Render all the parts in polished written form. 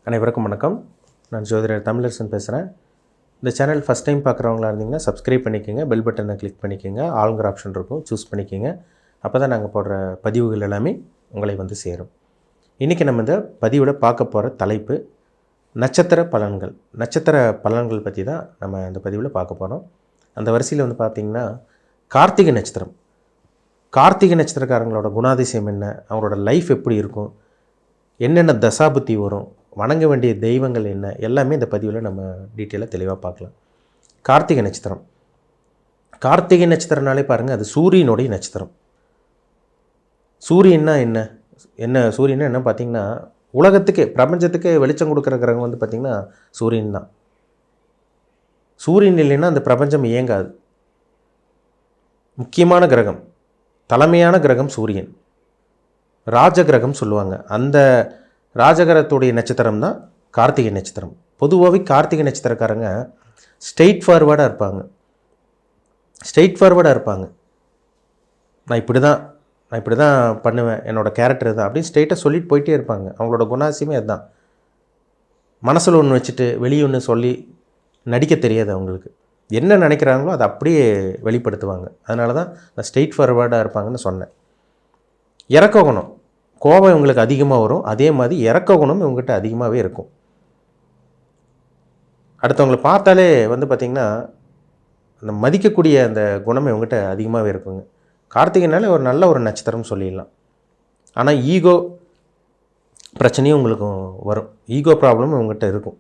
அனைவருக்கும் வணக்கம். நான் ஜோதிடர் தமிழரசன் பேசுகிறேன். இந்த சேனல் ஃபஸ்ட் டைம் பார்க்குறவங்களா இருந்தீங்கன்னா சப்ஸ்கிரைப் பண்ணிக்கோங்க, பெல் பட்டனை கிளிக் பண்ணிக்கோங்க, ஆளுங்கிற ஆப்ஷன் இருக்கும், சூஸ் பண்ணிக்கோங்க. அப்போ தான் நாங்கள் போடுற பதிவுகள் எல்லாமே உங்களை வந்து சேரும். இன்றைக்கி நம்ம இந்த பதிவோட பார்க்க போகிற தலைப்பு நட்சத்திர பலன்கள். நட்சத்திர பலன்கள் பற்றி தான் நம்ம இந்த பதிவில் பார்க்க போகிறோம். அந்த வரிசையில் வந்து பார்த்திங்கன்னா கார்த்திகை நட்சத்திரம். கார்த்திகை நட்சத்திரக்காரங்களோட குணாதிசயம் என்ன, அவங்களோட லைஃப் எப்படி இருக்கும், என்னென்ன தசாபுத்தி வரும், வணங்க வேண்டிய தெய்வங்கள் என்ன, எல்லாமே இந்த பதிவில் நம்ம டீட்டெயிலாக தெளிவாக பார்க்கலாம். கார்த்திகை நட்சத்திரம். கார்த்திகை நட்சத்திரனாலே பாருங்கள், அது சூரியனுடைய நட்சத்திரம். சூரியன்னா என்ன சூரியன்னா என்ன பார்த்திங்கன்னா, உலகத்துக்கே பிரபஞ்சத்துக்கே வெளிச்சம் கொடுக்குற கிரகம் வந்து பார்த்திங்கன்னா சூரியன் தான். சூரியன் இல்லைன்னா அந்த பிரபஞ்சம் இயங்காது. முக்கியமான கிரகம், தலைமையான கிரகம் சூரியன். ராஜகிரகம் சொல்லுவாங்க. அந்த ராஜகிரகத்துடைய நட்சத்திரம் தான் கார்த்திகை நட்சத்திரம். பொதுவாகவே கார்த்திகை நட்சத்திரக்காரங்க ஸ்ட்ரெயிட் ஃபார்வர்டாக இருப்பாங்க. நான் இப்படி தான் பண்ணுவேன், என்னோடய கேரக்டர் தான் அப்படின்னு ஸ்ட்ரெயிட்டாக சொல்லிட்டு போயிட்டே இருப்பாங்க. அவங்களோட குணாசியமே அதுதான். மனசில் ஒன்று வச்சுட்டு வெளியே ஒன்று சொல்லி நடிக்க தெரியாது அவங்களுக்கு. என்ன நினைக்கிறாங்களோ அதை அப்படியே வெளிப்படுத்துவாங்க. அதனால தான் நான் ஸ்ட்ரெயிட் ஃபார்வர்டாக இருப்பாங்கன்னு சொன்னேன். இறக்க குணம், கோபம் இவங்களுக்கு அதிகமாக வரும். அதே மாதிரி இறக்க குணம் இவங்ககிட்ட அதிகமாகவே இருக்கும். அடுத்தவங்களை பார்த்தாலே வந்து பார்த்திங்கன்னா அந்த மதிக்கக்கூடிய அந்த குணம் இவங்ககிட்ட அதிகமாகவே இருக்குங்க. கார்த்திகைனாலே ஒரு நல்ல ஒரு நட்சத்திரம் சொல்லிடலாம். ஆனால் ஈகோ பிரச்சனையும் உங்களுக்கும் வரும். ஈகோ ப்ராப்ளம் இவங்ககிட்ட இருக்கும்.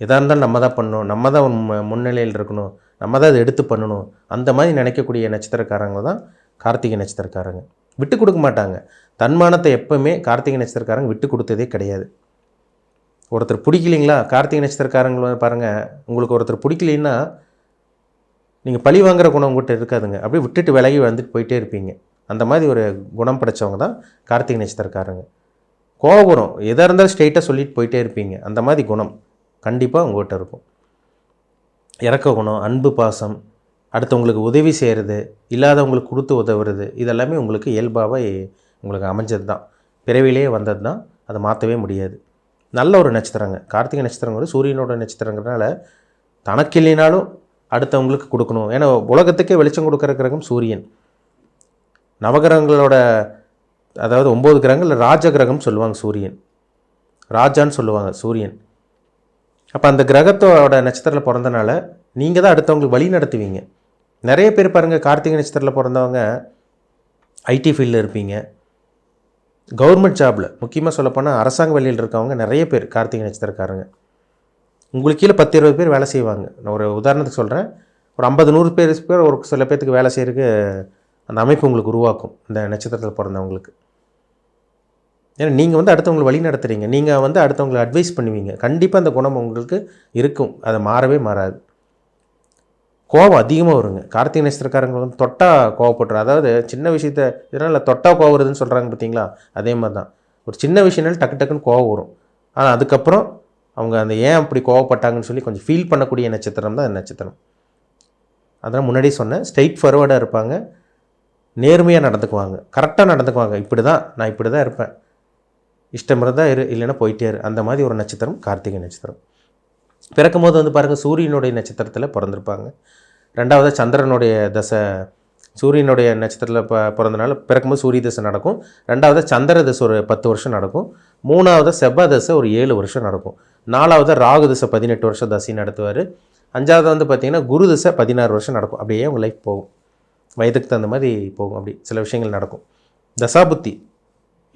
எதாக இருந்தாலும் நம்ம தான் பண்ணணும், நம்ம தான் முன்னிலையில் இருக்கணும், நம்ம தான் அதை எடுத்து பண்ணணும், அந்த மாதிரி நினைக்கக்கூடிய நட்சத்திரக்காரங்க தான் கார்த்திகை நட்சத்திரக்காரங்க. விட்டு கொடுக்க மாட்டாங்க. தன்மானத்தை எப்போவுமே கார்த்திகை நட்சத்திரக்காரங்க விட்டு கொடுத்ததே கிடையாது. ஒருத்தர் பிடிக்கலிங்களா, கார்த்திகை நட்சத்திரக்காரங்க பாருங்கள், உங்களுக்கு ஒருத்தர் பிடிக்கலின்னா நீங்கள் பழி வாங்குகிற குணம் உங்கள்கிட்ட இருக்காதுங்க. அப்படியே விட்டுட்டு விலகி வந்துட்டு போயிட்டே இருப்பீங்க. அந்த மாதிரி ஒரு குணம் படைத்தவங்க தான் கார்த்திகை நட்சத்திரக்காரங்க. கோபுரம் எதாக இருந்தாலும் ஸ்ட்ரெயிட்டாக சொல்லிட்டு போயிட்டே இருப்பீங்க. அந்த மாதிரி குணம் கண்டிப்பாக உங்கள்கிட்ட இருக்கும். இறக்க குணம், அன்பு, பாசம், அடுத்தவங்களுக்கு உதவி செய்கிறது, இல்லாதவங்களுக்கு கொடுத்து உதவுறது, இதெல்லாமே உங்களுக்கு இயல்பாக உங்களுக்கு அமைஞ்சது தான், பிறவிலேயே வந்தது தான். அதை மாற்றவே முடியாது. நல்ல ஒரு நட்சத்திரங்க கார்த்திகை நட்சத்திரங்கிறது. சூரியனோட நட்சத்திரங்கிறதுனால தனக்கு இல்லைனாலும் அடுத்தவங்களுக்கு கொடுக்கணும். ஏன்னா உலகத்துக்கே வெளிச்சம் கொடுக்குற கிரகம் சூரியன். நவகிரகங்களோட அதாவது 9 கிரகங்கள் ராஜகிரகம் சொல்லுவாங்க. சூரியன் ராஜான்னு சொல்லுவாங்க சூரியன். அப்போ அந்த கிரகத்தோட நட்சத்திரத்தில் பிறந்தனால நீங்கள் தான் அடுத்தவங்களுக்கு வழி நடத்துவீங்க. நிறைய பேர் பாருங்கள், கார்த்திகை நட்சத்திரத்தில் பிறந்தவங்க ஐடி ஃபீல்டில் இருப்பீங்க, கவர்மெண்ட் ஜாபில், முக்கியமாக சொல்லப்போனால் அரசாங்க வேலையில் இருக்கவங்க நிறைய பேர் கார்த்திகை நட்சத்திரக்காரங்க. உங்களுக்கு கீழே 10-20 பேர் வேலை செய்வாங்க. நான் ஒரு உதாரணத்துக்கு சொல்கிறேன். ஒரு 50-100 பேர் ஒரு சில பேர்த்துக்கு வேலை செய்கிறதுக்கு அந்த அமைப்பு உங்களுக்கு உருவாக்கும் இந்த நட்சத்திரத்தில் பிறந்தவங்களுக்கு. ஏன்னா நீங்கள் வந்து அடுத்தவங்களை வழி நடத்துகிறீங்க, நீங்கள் வந்து அடுத்தவங்களை அட்வைஸ் பண்ணுவீங்க. கண்டிப்பாக அந்த குணம் உங்களுக்கு இருக்கும், அதை மாறவே மாறாது. கோபம் அதிகமாக வருங்க. கார்த்திகை நட்சத்திரக்காரங்க வந்து தொட்டால் கோவப்பட்டுரும். அதாவது சின்ன விஷயத்த இதனால் தொட்டால் கோவம் வருதுன்னு சொல்கிறாங்க பார்த்தீங்களா, அதே மாதிரி தான். ஒரு சின்ன விஷயம்னாலும் டக்குன்னு கோவம் வரும். ஆனால் அதுக்கப்புறம் அவங்க அந்த ஏன் அப்படி கோவப்பட்டாங்கன்னு சொல்லி கொஞ்சம் ஃபீல் பண்ணக்கூடிய நட்சத்திரம் தான் அந்த நட்சத்திரம். அதனால் முன்னாடியே சொன்னேன், ஸ்ட்ரெயிட் ஃபார்வர்டாக இருப்பாங்க, நேர்மையாக நடந்துக்குவாங்க, கரெக்டாக நடந்துக்குவாங்க. நான் இப்படி தான் இருப்பேன், இஷ்டம் இருந்தால் இல்லைன்னா போயிட்டே இரு. அந்த மாதிரி ஒரு நட்சத்திரம் கார்த்திகை நட்சத்திரம். பிறக்கும் போது வந்து பாருங்கள், சூரியனுடைய நட்சத்திரத்தில் பிறந்திருப்பாங்க. ரெண்டாவது சந்திரனுடைய தசை, சூரியனுடைய நட்சத்திரத்தில் பிறந்தனால பிறக்கும்போது சூரிய தசை நடக்கும். ரெண்டாவது சந்திர தசை ஒரு 10 வருஷம் நடக்கும். மூணாவது செவ்வாய் தசை ஒரு 7 வருஷம் நடக்கும். நாலாவது ராகு தசை 18 வருஷம் தசை நடத்துவார். அஞ்சாவது வந்து பார்த்திங்கன்னா குரு தசை 16 வருஷம் நடக்கும். அப்படியே உங்கள் லைஃப் போகும், வயதுக்கு தகுந்த மாதிரி போகும். அப்படி சில விஷயங்கள் நடக்கும். தசாபுத்தி,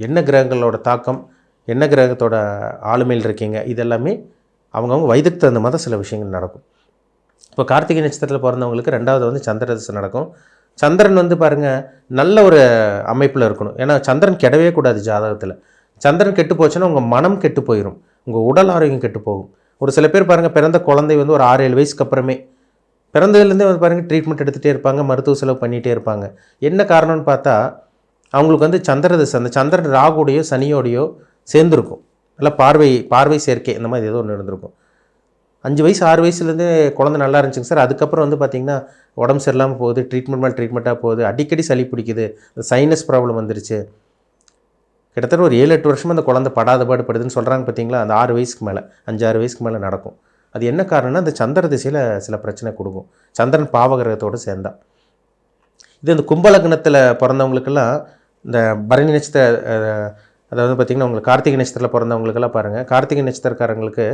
என்ன கிரகங்களோட தாக்கம், என்ன கிரகத்தோட ஆளுமையில் இருக்கீங்க, இதெல்லாமே அவங்கவுங்க வயதுக்கு தகுந்த மாதிரி சில விஷயங்கள் நடக்கும். இப்போ கார்த்திகை நட்சத்திரத்தில் பிறந்தவங்களுக்கு ரெண்டாவது வந்து சந்திர தசை நடக்கும். சந்திரன் வந்து பாருங்கள் நல்ல ஒரு அமைப்பில் இருக்கணும். ஏன்னா சந்திரன் கெடவே கூடாது ஜாதகத்தில். சந்திரன் கெட்டு போச்சுன்னா உங்கள் மனம் கெட்டு போயிடும், உங்கள் உடல் ஆரோக்கியம் கெட்டு போகும். ஒரு சில பேர் பாருங்கள், பிறந்த குழந்தை வந்து ஒரு 6-7 வயசுக்கு அப்புறமே பிறந்ததுலேருந்தே வந்து பாருங்கள் ட்ரீட்மெண்ட் எடுத்துகிட்டே இருப்பாங்க, மருத்துவ செலவு பண்ணிகிட்டே இருப்பாங்க. என்ன காரணம்னு பார்த்தா அவங்களுக்கு வந்து சந்திர தசை, அந்த சந்திரன் ராகுடையோ சனியோடையோ சேர்ந்துருக்கும். நல்லா பார்வை சேர்க்கை இந்த மாதிரி ஏதோ ஒன்று இருந்திருக்கும். 5 வயசு 6 வயசுலேருந்தே குழந்தை நல்லா இருந்துச்சுங்க சார். அதுக்கப்புறம் வந்து பார்த்திங்கன்னா உடம்பு சரியில்லாமல் போகுது, ட்ரீட்மெண்ட்டாக போகுது, அடிக்கடி சளி பிடிக்குது, சைனஸ் ப்ராப்ளம் வந்துருச்சு, கிட்டத்தட்ட ஒரு 7-8 வருஷமாக அந்த குழந்தை படாத பாடுபடுதுன்னு சொல்கிறாங்க பார்த்தீங்களா, அந்த 6 வயசுக்கு மேலே 5-6 வயசுக்கு மேலே நடக்கும். அது என்ன காரணம்னா அந்த சந்திர திசையில் சில பிரச்சனை கொடுக்கும், சந்திரன் பாவகிரகத்தோடு சேர்ந்தா. இது இந்த கும்பலக்னத்தில் பிறந்தவங்களுக்கெல்லாம் இந்த பரணி நட்சத்திர அதாவது பார்த்திங்கன்னா உங்களுக்கு கார்த்திகை நட்சத்திரத்தில் பிறந்தவங்களுக்கெல்லாம் பாருங்கள், கார்த்திகை நட்சத்திரக்காரங்களுக்கு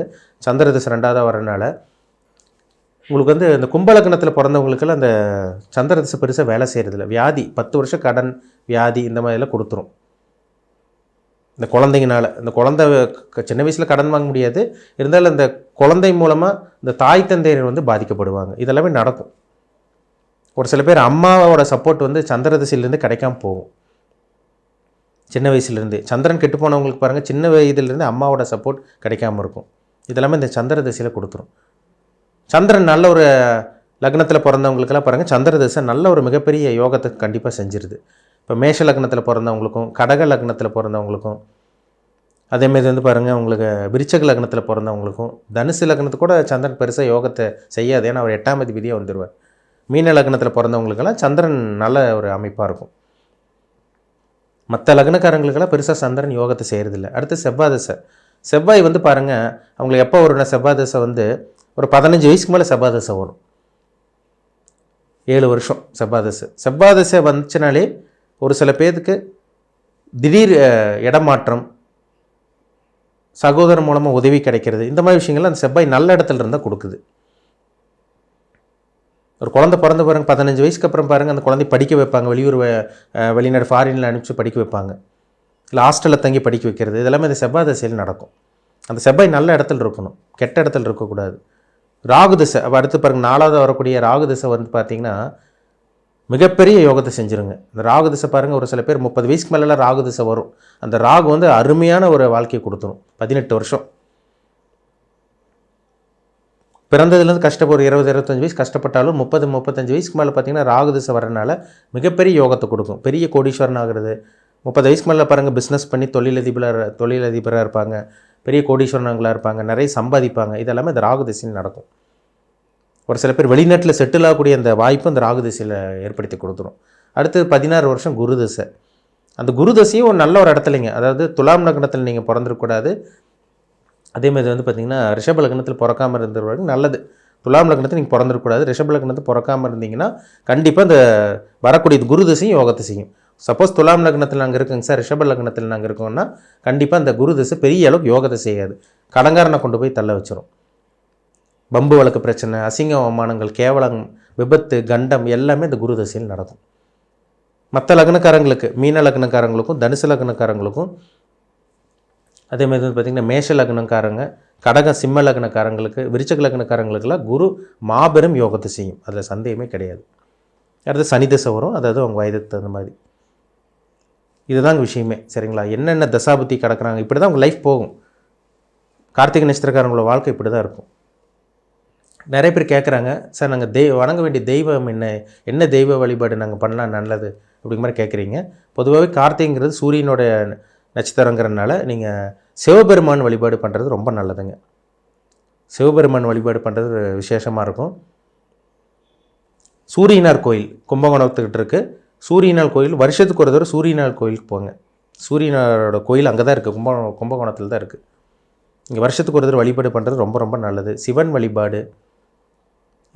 சந்திர திசை 2ஆவதாக வரனால உங்களுக்கு வந்து இந்த கும்பலக்னத்தில் பிறந்தவங்களுக்கெல்லாம் அந்த சந்திர திசை பெருசாக வேலை செய்கிறதில்ல. வியாதி 10 வருஷம் கடன் வியாதி இந்த மாதிரிலாம் கொடுத்துரும் இந்த குழந்தைங்கனால. இந்த குழந்தை சின்ன வயசில் கடன் வாங்க முடியாது, இருந்தாலும் இந்த குழந்தை மூலமாக இந்த தாய் தந்தையர் வந்து பாதிக்கப்படுவாங்க. இதெல்லாமே நடக்கும். ஒரு சில பேர் அம்மாவோட சப்போர்ட் வந்து சந்திர திசையிலேருந்து கிடைக்காம போகும். சின்ன வயசுலேருந்து சந்திரன் கெட்டு போனவங்களுக்கு பாருங்கள், சின்ன வயதுலேருந்து அம்மாவோட சப்போர்ட் கிடைக்காம இருக்கும். இதெல்லாமே இந்த சந்திர திசையில் கொடுத்துரும். சந்திரன் நல்ல ஒரு லக்னத்தில் பிறந்தவங்களுக்கெல்லாம் பாருங்கள், சந்திர திசை நல்ல ஒரு மிகப்பெரிய யோகத்தை கண்டிப்பாக செஞ்சிருது. இப்போ மேஷ லக்னத்தில் பிறந்தவங்களுக்கும், கடக லக்னத்தில் பிறந்தவங்களுக்கும், அதேமாரி வந்து பாருங்கள் உங்களுக்கு விருச்சக லக்னத்தில் பிறந்தவங்களுக்கும், தனுசு லக்னத்துக்கு கூட சந்திரன் பெருசாக யோகத்தை செய்யாது, ஏன்னா அவர் 8ஆம் அதிபதியாக வந்துடுவார். மீன லக்னத்தில் பிறந்தவங்களுக்கெல்லாம் சந்திரன் நல்ல ஒரு அமைப்பாக இருக்கும். மற்ற லக்னக்காரங்களுக்கெல்லாம் பெருசாக சந்திரன் யோகத்தை செய்கிறதில்ல. அடுத்து செவ்வாய் திசை. செவ்வாய் வந்து பாருங்கள், அவங்களுக்கு எப்போ வரும்னா செவ்வாய் திசை வந்து ஒரு 15 வயசுக்கு மேலே செவ்வாய் திசை வரும். 7 வருஷம் செவ்வாய் திசை. செவ்வாய் திசை வந்துச்சுனாலே ஒரு சில பேருக்கு திடீர் இடமாற்றம், சகோதரன் மூலமாக உதவி கிடைக்கிறது, இந்த மாதிரி விஷயங்கள்லாம் அந்த செவ்வாய் நல்ல இடத்துல இருந்தால் கொடுக்குது. ஒரு குழந்தை பிறந்த பாருங்க 15 வயசுக்கு அப்புறம் பாருங்கள் அந்த குழந்தை படிக்க வைப்பாங்க, வெளிநாடு ஃபாரினில் அனுப்பிச்சு படிக்க வைப்பாங்க, இல்லை ஹாஸ்டலில் தங்கி படிக்க வைக்கிறது, இதெல்லாமே இந்த செவ்வாய் திசையில் நடக்கும். அந்த செவ்வாய் நல்ல இடத்துல இருக்கணும், கெட்ட இடத்துல இருக்கக்கூடாது. ராகு திசை அப்போ அடுத்து பாருங்கள் 4ஆவது வரக்கூடிய ராகு திசை வந்து பார்த்திங்கன்னா மிகப்பெரிய யோகத்தை செஞ்சுருங்க. இந்த ராகு திசை பாருங்கள், ஒரு சில பேர் 30 வயசுக்கு மேலெலாம் ராகு திசை வரும். அந்த ராகு வந்து அருமையான ஒரு வாழ்க்கையை கொடுத்துரும். 18 வருஷம் பிறந்ததுலேருந்து கஷ்டப்படும், 20-25 வயசு கஷ்டப்பட்டாலும் 30-35 வயசுக்கு மேலே பார்த்திங்கன்னா ராகு திசை வரனால மிகப்பெரிய யோகத்தை கொடுக்கும். பெரிய கோடீஸ்வரன் ஆகிறது. 30 வயசுக்கு மேலே பாருங்கள் பிஸ்னஸ் பண்ணி தொழிலதிபராக இருப்பாங்க, பெரிய கோடீஸ்வரனாங்களாக இருப்பாங்க, நிறைய சம்பாதிப்பாங்க. இதெல்லாமே இந்த ராகு திசையில் நடக்கும். ஒரு சில பேர் வெளிநாட்டில் செட்டில் ஆகக்கூடிய அந்த வாய்ப்பு அந்த ராகு திசையில் ஏற்படுத்தி கொடுத்துரும். அடுத்து 16 வருஷம் குரு திசை. அந்த குரு திசையும் ஒரு நல்ல ஒரு இடத்துலைங்க, அதாவது துலாம் லக்னத்தில் நீங்கள் பிறந்திருக்கக்கூடாது. அதேமாதிரி வந்து பார்த்திங்கன்னா ரிஷப லக்னத்தில் பிறக்காமல் இருந்தவங்க நல்லது. துலாம் லக்னத்தில் நீங்கள் பிறந்திருக்கக்கூடாது, ரிஷப லக்னத்தில் பிறக்காமல் இருந்தீங்கன்னா கண்டிப்பாக இந்த வரக்கூடிய குரு திசையும் யோகத்தை செய்யும். சப்போஸ் துலாம் லக்னத்தில் நாங்கள் இருக்குங்க சார், ரிஷப லக்னத்தில் நாங்கள் இருக்கோம்னா கண்டிப்பாக அந்த குரு திசை பெரிய அளவுக்கு யோகத்தை செய்யாது, கடங்காரனை கொண்டு போய் தள்ள வச்சிடும். பம்பு வழக்கு பிரச்சனை, அசிங்க அவமானங்கள், கேவலம், விபத்து, கண்டம் எல்லாமே இந்த குரு திசையில் நடக்கும். மற்ற லக்னக்காரங்களுக்கு, மீன லக்னக்காரங்களுக்கும், தனுசு லக்னக்காரங்களுக்கும், அதேமாதிரி வந்து பார்த்திங்கன்னா மேஷ லக்னக்காரங்க, கடக சிம்ம லக்னக்காரங்களுக்கு, விருச்சக லக்னக்காரங்களுக்கெல்லாம் குரு மாபெரும் யோகத்தை செய்யும், அதில் சந்தேகமே கிடையாது. அடுத்து சனி திசை வரும், அதாவது அவங்க வயதுக்கு தகுந்த மாதிரி. இதுதாங்க விஷயமே, சரிங்களா? என்னென்ன தசாபுத்தி கிடக்குறாங்க, இப்படி தான் உங்கள் லைஃப் போகும். கார்த்திகை நட்சத்திரக்காரங்களோட வாழ்க்கை இப்படி தான் இருக்கும். நிறைய பேர் கேட்குறாங்க, சார் நாங்கள் வணங்க வேண்டிய தெய்வம் என்ன தெய்வ வழிபாடு நாங்கள் பண்ணலாம் நல்லது அப்படிங்கிற மாதிரி கேட்குறீங்க. பொதுவாகவே கார்த்திகைங்கிறது சூரியனோட நட்சத்திரங்கிறதுனால நீங்கள் சிவபெருமான் வழிபாடு பண்ணுறது ரொம்ப நல்லதுங்க. சிவபெருமான் வழிபாடு பண்ணுறது விசேஷமாக இருக்கும். சூரியனார் கோயில் கும்பகோணத்துக்கிட்ட இருக்குது. சூரியனார் கோயில் வருஷத்துக்கு ஒரு தடவை சூரியனார் கோயிலுக்கு போங்க. சூரியனாரோட கோயில் அங்கே தான் இருக்குது, கும்பகோணத்தில் தான் இருக்குது. இங்கே வருஷத்துக்கு ஒரு தடவை வழிபாடு பண்ணுறது ரொம்ப ரொம்ப நல்லது. சிவன் வழிபாடு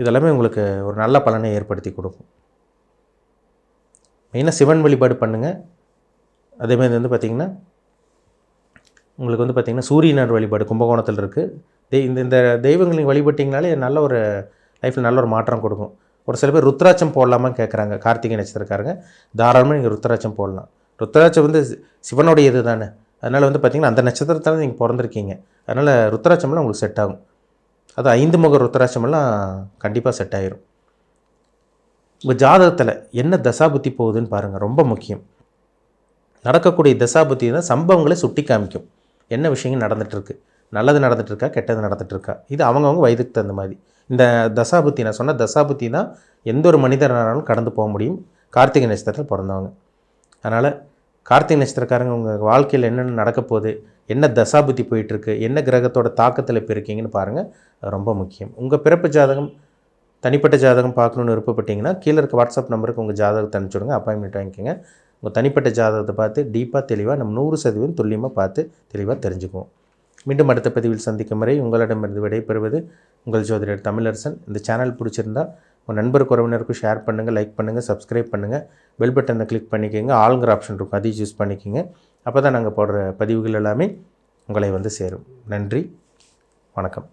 இதெல்லாமே உங்களுக்கு ஒரு நல்ல பலனை ஏற்படுத்தி கொடுக்கும். மெயினாக சிவன் வழிபாடு பண்ணுங்கள். அதேமாதிரி வந்து பார்த்திங்கன்னா உங்களுக்கு வந்து பார்த்திங்கன்னா சூரியனார் வழிபாடு கும்பகோணத்தில் இருக்குது. இந்த தெய்வங்களை வழிபட்டிங்கனாலே நல்ல ஒரு லைஃப்பில் நல்ல ஒரு மாற்றம் கொடுக்கும். ஒரு சில பேர் ருத்ராட்சம் போடலாமான்னு கேட்குறாங்க. கார்த்திகை நட்சத்திரக்காரங்க தாராளமாக நீங்கள் ருத்ராட்சம் போடலாம். ருத்ராட்சம் வந்து சிவனுடைய இது தானே, அதனால் வந்து பார்த்திங்கன்னா அந்த நட்சத்திரத்தால் நீங்கள் பிறந்திருக்கீங்க, அதனால் ருத்ராட்சமெல்லாம் உங்களுக்கு செட் ஆகும். அது 5 முக ருத்ராட்சமெல்லாம் கண்டிப்பாக செட் ஆகிரும். உங்கள் ஜாதகத்தில் என்ன தசாபுத்தி போகுதுன்னு பாருங்கள், ரொம்ப முக்கியம். நடக்கக்கூடிய தசாபுத்தி தான் சம்பவங்களை சுட்டி காமிக்கும். என்ன விஷயங்கள் நடந்துகிட்ருக்கு, நல்லது நடந்துகிட்ருக்கா, கெட்டது நடந்துகிட்ருக்கா, இது அவங்கவுங்க வயதுக்கு தகுந்த மாதிரி. இந்த தசாபுத்தி, நான் சொன்ன தசாபுத்தி தான் எந்த ஒரு மனிதனாலும் கடந்து போக முடியும் கார்த்திகை நட்சத்திரத்தில் பிறந்தவங்க. அதனால் கார்த்திகை நட்சத்திரக்காரங்க உங்கள் வாழ்க்கையில் என்னென்ன நடக்க போகுது, என்ன தசாபுத்தி போயிட்டுருக்கு, என்ன கிரகத்தோட தாக்கத்தில் இப்போ இருக்கீங்கன்னு பாருங்கள், அது ரொம்ப முக்கியம். உங்கள் பிறப்பு ஜாதகம், தனிப்பட்ட ஜாதகம் பார்க்கணுன்னு விருப்பப்பட்டீங்கன்னா கீழே இருக்க வாட்ஸ்அப் நம்பருக்கு உங்கள் ஜாதகத்தை அனுப்பிச்சுடுங்க, அப்பாயின்மெண்ட் வாங்கிக்கோங்க. உங்கள் தனிப்பட்ட ஜாதகத்தை பார்த்து டீப்பாக தெளிவாக நம்ம 100% துல்லியமாக பார்த்து தெளிவாக தெரிஞ்சுக்குவோம். மீண்டும் அடுத்த பதிவில் சந்திக்கும் வரை உங்களிடமிருந்து விடைபெறுவது உங்கள் ஜோதிடர் தமிழரசன். இந்த சேனல் பிடிச்சிருந்தால் உங்கள் நண்பருக்கு உறவினருக்கும் ஷேர் பண்ணுங்கள், லைக் பண்ணுங்கள், சப்ஸ்கிரைப் பண்ணுங்கள், பெல் பட்டனை கிளிக் பண்ணிக்கோங்க, ஆளுங்கிற ஆப்ஷன் இருக்கும் அதையும் சூஸ் பண்ணிக்கோங்க. அப்போ தான் நாங்கள் போடுற பதிவுகள் எல்லாமே உங்களை வந்து சேரும். நன்றி, வணக்கம்.